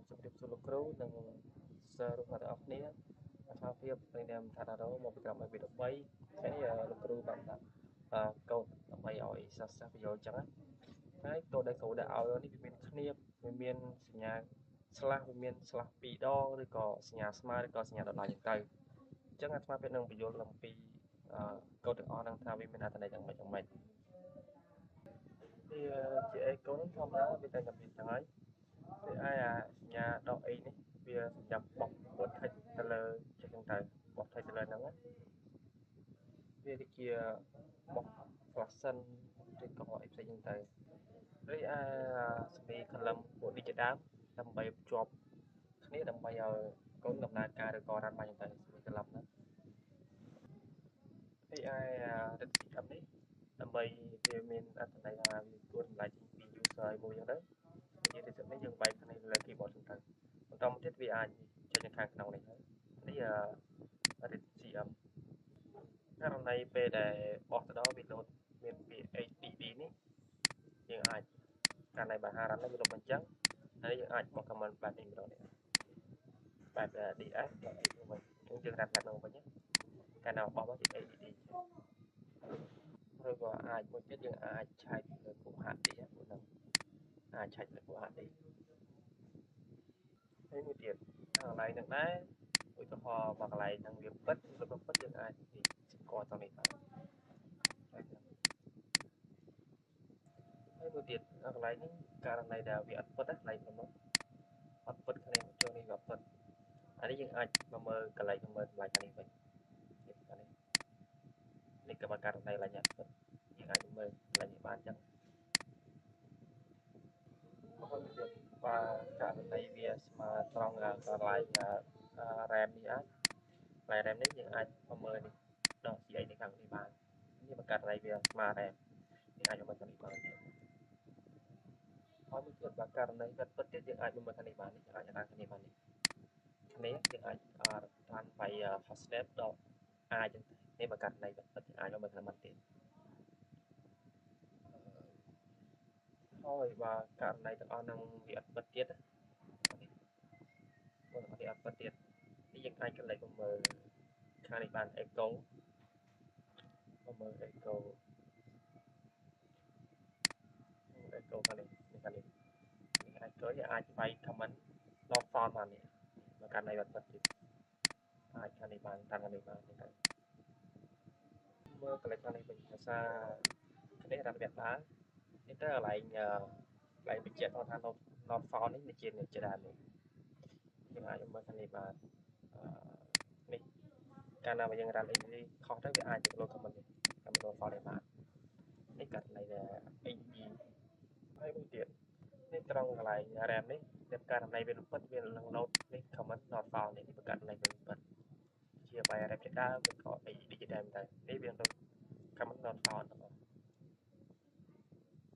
ជំរាបសួរលោកគ្រូនិងសិស្សរបស់ទាំងអស់គ្នាថាភាពនៃនាមថារ៉ូមកពីក្រុម AV13 ហើយលោកគ្រូបានដាក់កូដដើម្បីឲ្យសិស្សបញ្យល់អញ្ចឹងហើយកូដដែលគ្រូដាក់ឲ្យនេះវាមានគ្នាវាមានសញ្ញាslash វាមាន slash 2 ដងឬក៏សញ្ញាស្មើឬក៏សញ្ញាដុល្លារចឹងទៅអញ្ចឹងអាត្មាភាពនឹងបញ្យល់អំពីកូដទាំងអស់ហ្នឹងថាវាមានអត្ថន័យយ៉ាងម៉េចវាជាអេកូហ្នឹងធម្មតាវាតែតែមានចឹងហើយវាអាចសញ្ញាដកអីនេះវាសម្រាប់បោះ text ទៅលើចេះហ្នឹងទៅបោះ text ទៅលើហ្នឹងវាដូចជាបោះ fashion ឬក៏អីផ្សេងហ្នឹងទៅហើយសម្លេង column ពួកនេះជាដើមដើម្បីភ្ជាប់គ្នាដើម្បីឲ្យកូនដំណើរការឬក៏រ៉ាន់បានចឹងទៅសម្លេង column ហ្នឹងហើយរឹតស៊ីកម្មនេះដើម្បីវាមានអត្ថន័យថាវាគួរតម្លៃចេញពី user មួយចឹងទៅនិយាយទៅនេះយើងបែកគ្នាលើ keyboard ចឹងទៅបន្តមកទៀតវាអាចចេញនៅខាងក្នុងនេះហើយនេះRTCM ករណីពេលដែលបោះទៅដល់វាលោតមានពាក្យ HTTP នេះយើងអាចករណីបើហារ៉ាន់នេះវាលុបអញ្ចឹងហើយយើងអាចបោះ comment បែបនេះម្ដងនេះបែប DS បែបនេះវិញយើងរ៉ាប់បែបហ្នឹងវិញកាលណាបោះមកជា HTTP ឬក៏អាចមួយទៀតយើងអាចឆែកលើគូ HD ហ្នឹងអាចឆែកលើគូ HD ហើយមួយទៀតកន្លែងហ្នឹងដែរឧទាហរណ៍មកកន្លែងហ្នឹងវាពិតឬក៏ពិតយើងអាចស្គាល់តនេះបានហើយមួយទៀតកន្លែងហ្នឹងករណីដែលវាអត់ពិតកន្លែងហ្នឹងអត់ពិតគ្នាចូលនេះវាពិតអានេះយើងអាចមកមើលកន្លែងមើលតម្លៃខាងនេះវិញនេះខាងនេះក៏បើករណីកន្លែងអត់ពិតយើងអាចមើលកន្លែងនេះបានអញ្ចឹងហើយមួយទៀតបើករណីវាស្មើត្រង់កន្លែងRAM នេះអាចRAM នេះយើងអាចមកមើលនេះដក CI នេះខាងនេះបាននេះបើករណីវាស្មើ RAM យើងអាចមកមើលខាងនេះបានទៀតហើយមួយទៀតបើករណីវាពិតទៀតយើងអាចមកមើលខាងនេះបាននេះអាចអានខាងនេះបាននេះគ្នាយើងអាចតាមបាយ hostnet ដក A ចឹងនេះបើករណីវាពិតយើងអាចមកមើលខាងនេះទៀតហើយបើករណីទាំងអស់ហ្នឹងវាអត់ពិតទៀតនេះបើអត់ពិតទៀតនេះយើងអាចកន្លែងមកមើលខាងនេះបាន echo មកមើល echo ខាងនេះខាងនេះecho យើងអាចបាយ comment not found បាននេះបើករណីអត់ពិតទៀតអាចខាងនេះបានតាមខាងនេះបានហ្នឹងទៅមើលកន្លែងខាងនេះវិញភាសាគ្នារ៉ាប់វាដើរនេះទៅកន្លែងបញ្ជាក់ថា not found នេះជាដើមនេះយើងអាចមើលខាងនេះបាននេះកាលណាបើយើងរ៉ាន់អីខុសទៅវាអាចទៅលុប comment នេះ comment not found នេះបាននេះករណីដែល AD ហើយមួយទៀតនេះត្រង់កន្លែង RAM នេះតែករណីវាពិតវានឹង load នេះ comment not found នេះបើករណីវាពិតជាបាយ RAM ជាដើមឬក៏ AD ជាដើមទៅនេះវានឹង comment not found ទាំង